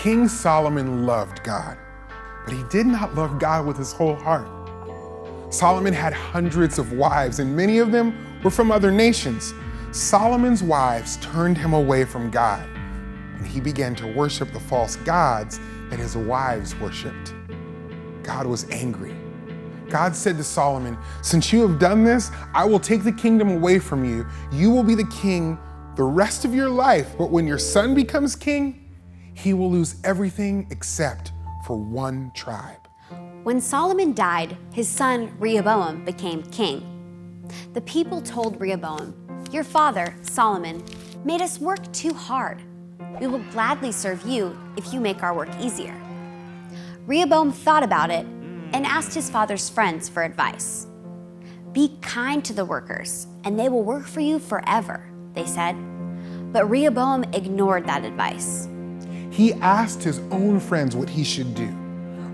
King Solomon loved God, but he did not love God with his whole heart. Solomon had hundreds of wives, and many of them were from other nations. Solomon's wives turned him away from God, and he began to worship the false gods that his wives worshiped. God was angry. God said to Solomon, "Since you have done this, I will take the kingdom away from you. You will be the king the rest of your life, but when your son becomes king, he will lose everything except for one tribe." When Solomon died, his son Rehoboam became king. The people told Rehoboam, "Your father, Solomon, made us work too hard. We will gladly serve you if you make our work easier." Rehoboam thought about it and asked his father's friends for advice. "Be kind to the workers, and they will work for you forever," they said. But Rehoboam ignored that advice. He asked his own friends what he should do.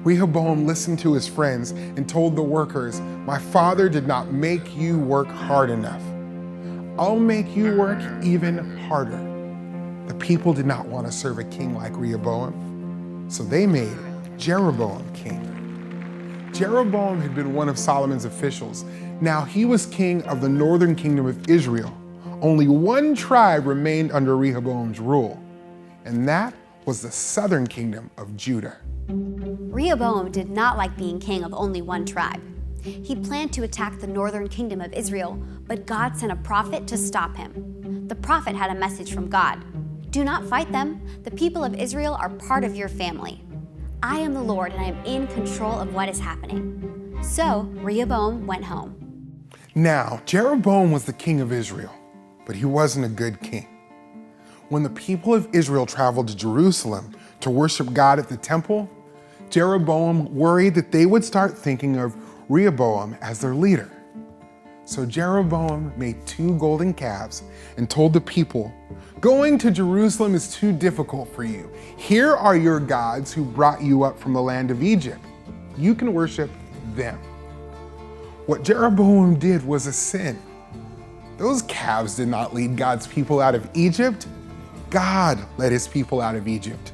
Rehoboam listened to his friends and told the workers, "My father did not make you work hard enough. I'll make you work even harder." The people did not want to serve a king like Rehoboam, so they made Jeroboam king. Jeroboam had been one of Solomon's officials. Now he was king of the northern kingdom of Israel. Only one tribe remained under Rehoboam's rule, and that was the southern kingdom of Judah. Rehoboam did not like being king of only one tribe. He planned to attack the northern kingdom of Israel, but God sent a prophet to stop him. The prophet had a message from God. "Do not fight them. The people of Israel are part of your family. I am the Lord, and I am in control of what is happening." So Rehoboam went home. Now, Jeroboam was the king of Israel, but he wasn't a good king. When the people of Israel traveled to Jerusalem to worship God at the temple, Jeroboam worried that they would start thinking of Rehoboam as their leader. So Jeroboam made 2 golden calves and told the people, "Going to Jerusalem is too difficult for you. Here are your gods who brought you up from the land of Egypt. You can worship them." What Jeroboam did was a sin. Those calves did not lead God's people out of Egypt. God led his people out of Egypt.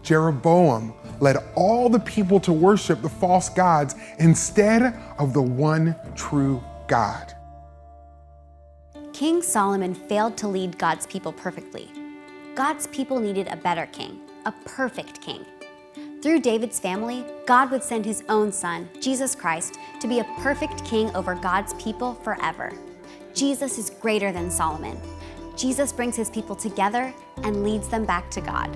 Jeroboam led all the people to worship the false gods instead of the one true God. King Solomon failed to lead God's people perfectly. God's people needed a better king, a perfect king. Through David's family, God would send his own son, Jesus Christ, to be a perfect king over God's people forever. Jesus is greater than Solomon. Jesus brings his people together and leads them back to God.